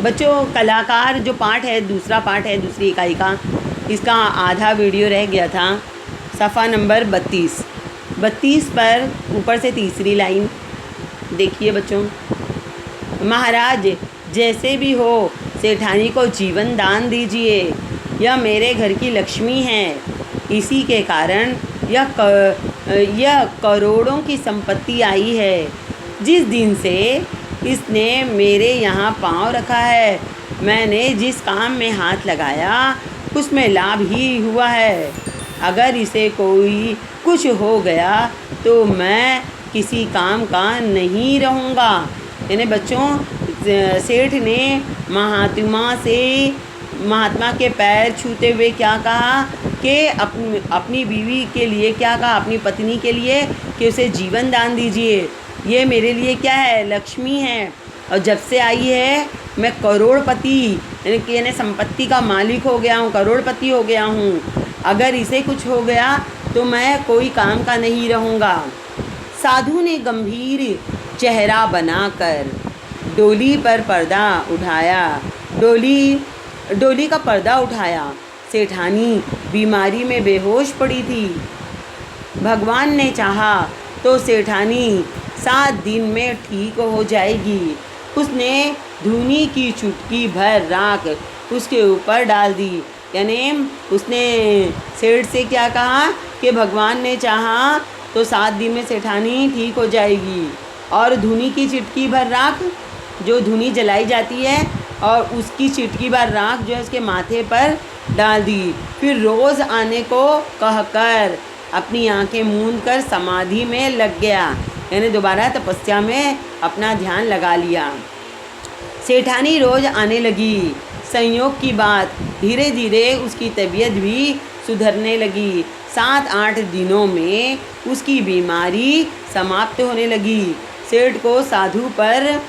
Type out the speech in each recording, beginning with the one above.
बच्चों कलाकार जो पार्ट है, दूसरा पार्ट है दूसरी इकाई का, इसका आधा वीडियो रह गया था। सफ़ा नंबर 32 पर ऊपर से तीसरी लाइन देखिए बच्चों। महाराज जैसे भी हो सेठानी को जीवन दान दीजिए, यह मेरे घर की लक्ष्मी है। इसी के कारण यह करोड़ों की संपत्ति आई है। जिस दिन से इसने मेरे यहाँ पाँव रखा है, मैंने जिस काम में हाथ लगाया उसमें लाभ ही हुआ है। अगर इसे कोई कुछ हो गया तो मैं किसी काम का नहीं रहूँगा। यानी बच्चों सेठ ने महात्मा के पैर छूते हुए क्या कहा कि अपनी बीवी के लिए क्या कहा, अपनी पत्नी के लिए, कि उसे जीवन दान दीजिए। ये मेरे लिए क्या है, लक्ष्मी है, और जब से आई है मैं करोड़पति यानी संपत्ति का मालिक हो गया हूँ, करोड़पति हो गया हूँ। अगर इसे कुछ हो गया तो मैं कोई काम का नहीं रहूँगा। साधु ने गंभीर चेहरा बनाकर डोली पर पर्दा उठाया, डोली का पर्दा उठाया। सेठानी बीमारी में बेहोश पड़ी थी। भगवान ने चाहा तो सेठानी 7 दिन में ठीक हो जाएगी। उसने धूनी की चुटकी भर राख उसके ऊपर डाल दी। यानी उसने सेठ से क्या कहा कि भगवान ने चाहा तो 7 दिन में सेठानी ठीक हो जाएगी। और धूनी की चिटकी भर राख, जो धूनी जलाई जाती है, और उसकी चिटकी भर राख जो है उसके माथे पर डाल दी। फिर रोज़ आने को कहकर अपनी आंखें मूंद कर समाधि में लग गया। यानी दोबारा तपस्या में अपना ध्यान लगा लिया। सेठानी रोज़ आने लगी। संयोग की बात धीरे धीरे उसकी तबीयत भी सुधरने लगी। 7-8 दिनों में उसकी बीमारी समाप्त होने लगी। सेठ को साधु पर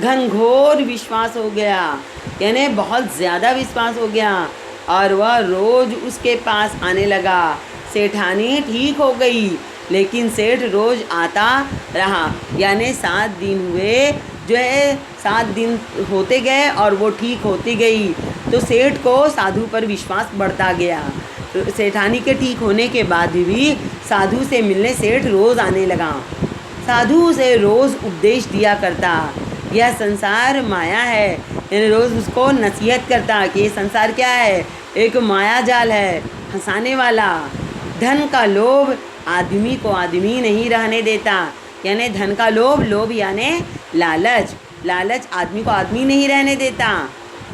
घनघोर विश्वास हो गया, यानी बहुत ज़्यादा विश्वास हो गया, और वह रोज़ उसके पास आने लगा। सेठानी ठीक हो गई, लेकिन सेठ रोज़ आता रहा। यानी 7 दिन हुए, जो है 7 दिन होते गए और वो ठीक होती गई। तो सेठ को साधु पर विश्वास बढ़ता गया। तो सेठानी के ठीक होने के बाद भी साधु से मिलने सेठ रोज़ आने लगा। साधु उसे रोज़ उपदेश दिया करता, यह संसार माया है। यानी रोज़ उसको नसीहत करता कि ये संसार क्या है, एक माया जाल है, फंसाने वाला। धन का लोभ आदमी को आदमी नहीं रहने देता। यानी धन का लोभ यानी लालच आदमी को आदमी नहीं रहने देता।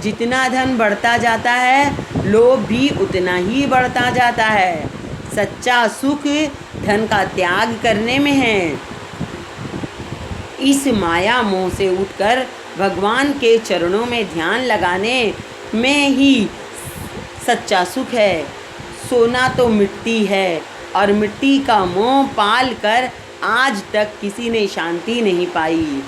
जितना धन बढ़ता जाता है, लोभ भी उतना ही बढ़ता जाता है। सच्चा सुख धन का त्याग करने में है। इस माया मोह से उठकर भगवान के चरणों में ध्यान लगाने में ही सच्चा सुख है। सोना तो मिट्टी है, और मिट्टी का मोह पाल कर आज तक किसी ने शांति नहीं पाई।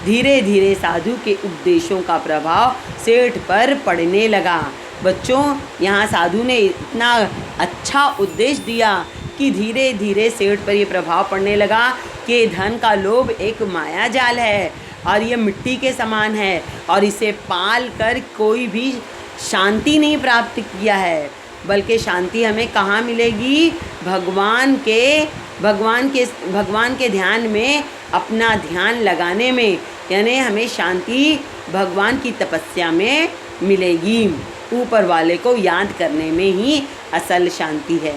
धीरे धीरे साधु के उपदेशों का प्रभाव सेठ पर पड़ने लगा। बच्चों यहाँ साधु ने इतना अच्छा उपदेश दिया कि धीरे धीरे सेठ पर ये प्रभाव पड़ने लगा कि धन का लोभ एक माया जाल है, और ये मिट्टी के समान है, और इसे पाल कर कोई भी शांति नहीं प्राप्त किया है। बल्कि शांति हमें कहाँ मिलेगी, भगवान के ध्यान में, अपना ध्यान लगाने में। यानी हमें शांति भगवान की तपस्या में मिलेगी। ऊपर वाले को याद करने में ही असल शांति है।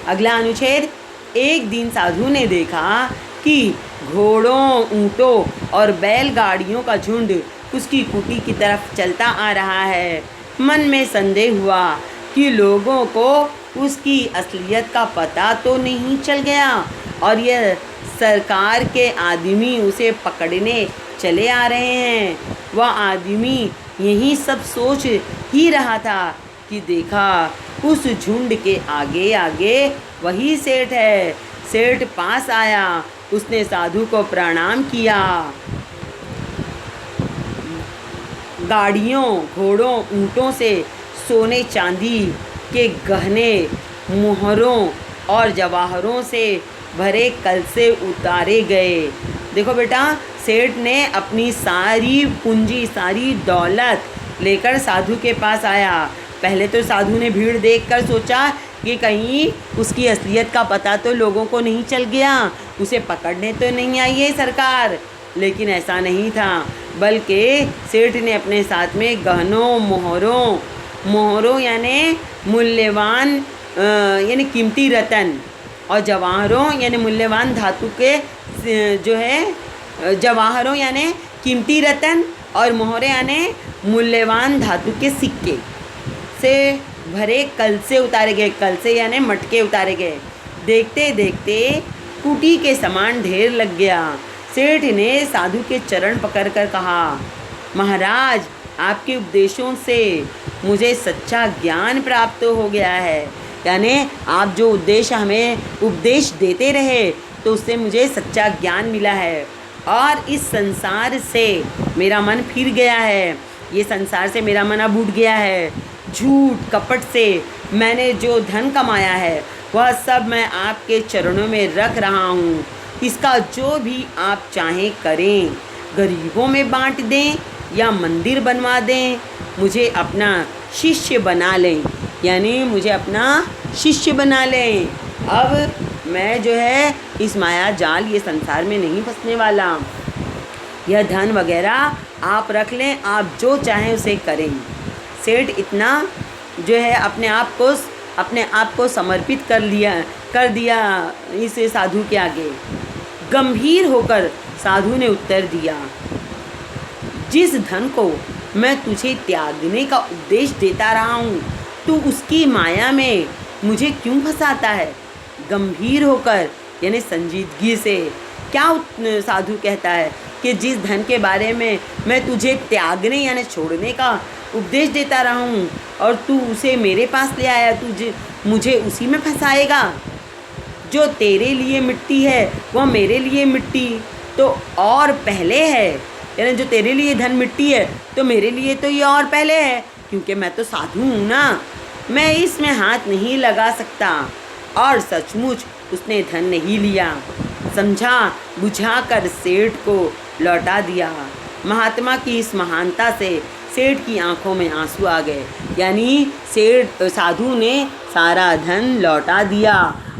अगला अनुच्छेद। एक दिन साधु ने देखा कि घोड़ों, ऊँटों और बैलगाड़ियों का झुंड उसकी कुटी की तरफ चलता आ रहा है। मन में संदेह हुआ कि लोगों को उसकी असलियत का पता तो नहीं चल गया, और यह सरकार के आदमी उसे पकड़ने चले आ रहे हैं। वह आदमी यही सब सोच ही रहा था कि देखा उस झुंड के आगे आगे वही सेठ है। सेठ पास आया, उसने साधु को प्रणाम किया। गाड़ियों, घोड़ों, ऊँटों से सोने चांदी के गहने, मुहरों और जवाहरों से भरे कलसे उतारे गए। देखो बेटा, सेठ ने अपनी सारी पूंजी, सारी दौलत लेकर साधु के पास आया। पहले तो साधु ने भीड़ देखकर सोचा कि कहीं उसकी असलियत का पता तो लोगों को नहीं चल गया, उसे पकड़ने तो नहीं आई है सरकार। लेकिन ऐसा नहीं था, बल्कि सेठ ने अपने साथ में गहनों, मोहरों यानी मूल्यवान यानी कीमती रतन, और जवाहरों यानी मूल्यवान धातु के जो है जवाहरों यानी कीमती रतन, और मोहरे यानी मूल्यवान धातु के सिक्के से भरे कलसे उतारे गए। कलसे यानी मटके उतारे गए। देखते देखते कुटी के समान ढेर लग गया। सेठ ने साधु के चरण पकड़कर कहा, महाराज, आपके उपदेशों से मुझे सच्चा ज्ञान प्राप्त हो गया है। यानी आप जो उद्देश्य हमें उपदेश देते रहे तो उससे मुझे सच्चा ज्ञान मिला है, और इस संसार से मेरा मन फिर गया है। ये संसार से मेरा मन अब उठ गया है। झूठ कपट से मैंने जो धन कमाया है वह सब मैं आपके चरणों में रख रहा हूँ। इसका जो भी आप चाहें करें, गरीबों में बांट दें या मंदिर बनवा दें, मुझे अपना शिष्य बना लें। यानी मुझे अपना शिष्य बना लें। अब मैं जो है इस माया जाल, ये संसार में नहीं फंसने वाला। यह धन वगैरह आप रख लें, आप जो चाहें उसे करें। सेठ इतना जो है अपने आप को समर्पित कर दिया इस साधु के आगे। गंभीर होकर साधु ने उत्तर दिया, जिस धन को मैं तुझे त्यागने का उपदेश देता रहा हूँ, तू उसकी माया में मुझे क्यों फंसाता है। गंभीर होकर यानी संजीदगी से क्या साधु कहता है कि जिस धन के बारे में मैं तुझे त्यागने यानी छोड़ने का उपदेश देता रहा हूँ और तू उसे मेरे पास ले आया, तुझे मुझे उसी में फंसाएगा। जो तेरे लिए मिट्टी है वह मेरे लिए मिट्टी तो और पहले है। यानी जो तेरे लिए धन मिट्टी है तो मेरे लिए तो ये और पहले है, क्योंकि मैं तो साधु हूँ ना, मैं इसमें हाथ नहीं लगा सकता। और सचमुच उसने धन नहीं लिया, समझा बुझा कर सेठ को लौटा दिया। महात्मा की इस महानता से सेठ की आंखों में आंसू आ गए। यानी साधु ने सारा धन लौटा दिया,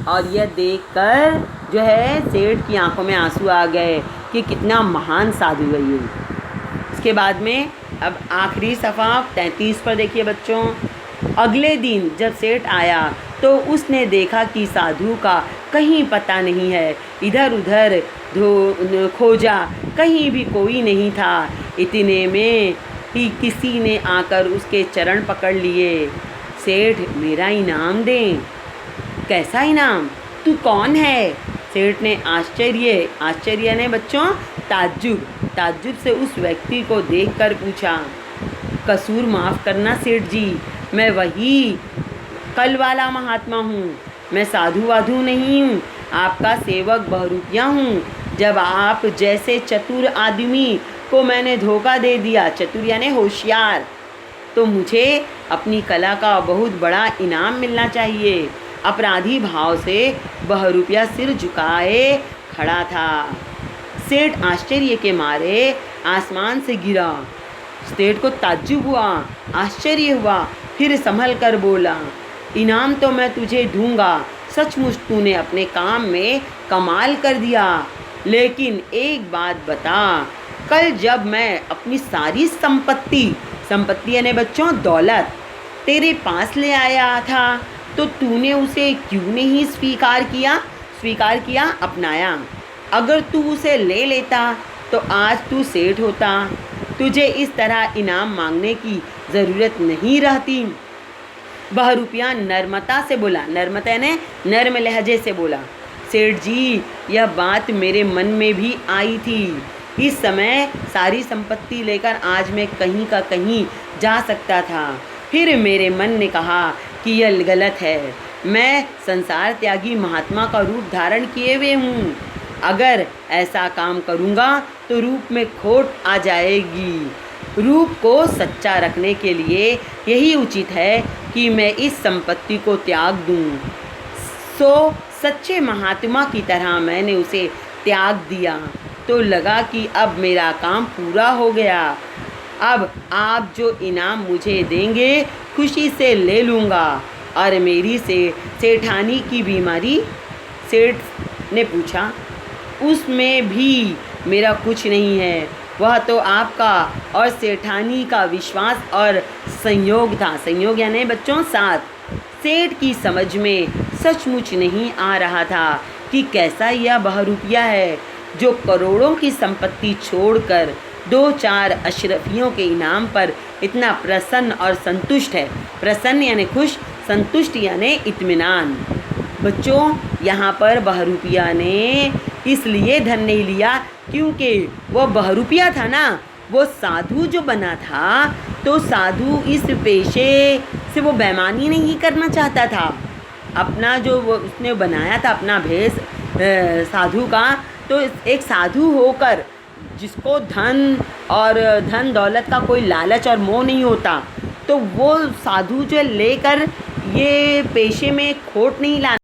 और यह देखकर जो है सेठ की आंखों में आंसू आ गए कि कितना महान साधु है ये। इसके बाद में अब आखिरी सफ़ा 33 पर देखिए बच्चों। अगले दिन जब सेठ आया तो उसने देखा कि साधु का कहीं पता नहीं है। इधर उधर खोजा, कहीं भी कोई नहीं था। इतने में ही किसी ने आकर उसके चरण पकड़ लिए। सेठ, मेरा इनाम दें। कैसा इनाम? तू कौन है? सेठ ने आश्चर्य ने बच्चों ताज्जुब से उस व्यक्ति को देखकर पूछा। कसूर माफ़ करना सेठ जी, मैं वही कल वाला महात्मा हूँ। मैं साधु वाधु नहीं हूँ, आपका सेवक बहरूपिया हूँ। जब आप जैसे चतुर आदमी को मैंने धोखा दे दिया, चतुर यानी होशियार, तो मुझे अपनी कला का बहुत बड़ा इनाम मिलना चाहिए। अपराधी भाव से बहरूपिया सिर झुकाए खड़ा था। सेठ आश्चर्य के मारे आसमान से गिरा। सेठ को ताज्जुब हुआ, आश्चर्य हुआ, फिर संभल कर बोला, इनाम तो मैं तुझे दूंगा, सचमुच तूने अपने काम में कमाल कर दिया। लेकिन एक बात बता, कल जब मैं अपनी सारी संपत्ति यानी बच्चों दौलत तेरे पास ले आया था तो तूने उसे क्यों नहीं स्वीकार किया, अपनाया। अगर तू उसे ले लेता तो आज तू सेठ होता, तुझे इस तरह इनाम मांगने की ज़रूरत नहीं रहती। बहरूपिया नर्मता से बोला, नर्मता यानी नर्म लहजे से बोला, सेठ जी, यह बात मेरे मन में भी आई थी। इस समय सारी संपत्ति लेकर आज मैं कहीं का कहीं जा सकता था। फिर मेरे मन ने कहा कि यह गलत है। मैं संसार त्यागी महात्मा का रूप धारण किए हुए हूँ। अगर ऐसा काम करूँगा तो रूप में खोट आ जाएगी। रूप को सच्चा रखने के लिए यही उचित है कि मैं इस संपत्ति को त्याग दूँ। सो सच्चे महात्मा की तरह मैंने उसे त्याग दिया। तो लगा कि अब मेरा काम पूरा हो गया। अब आप जो इनाम मुझे देंगे खुशी से ले लूँगा। और मेरी सेठानी की बीमारी? सेठ ने पूछा। उसमें भी मेरा कुछ नहीं है, वह तो आपका और सेठानी का विश्वास और संयोग था। संयोग यानी बच्चों साथ। सेठ की समझ में सचमुच नहीं आ रहा था कि कैसा यह बहरूपिया है जो करोड़ों की संपत्ति छोड़कर 2-4 अशरफियों के इनाम पर इतना प्रसन्न और संतुष्ट है। प्रसन्न यानी खुश, संतुष्ट यानी इत्मीनान। बच्चों यहाँ पर बहरूपिया ने इसलिए धन नहीं लिया क्योंकि वो बहरूपिया था ना, वो साधु जो बना था, तो साधु इस पेशे से वो बेईमानी नहीं करना चाहता था। अपना जो वो उसने बनाया था अपना भेष साधु का, तो एक साधु होकर जिसको धन दौलत का कोई लालच और मोह नहीं होता, तो वो साधु जो लेकर ये पेशे में खोट नहीं ला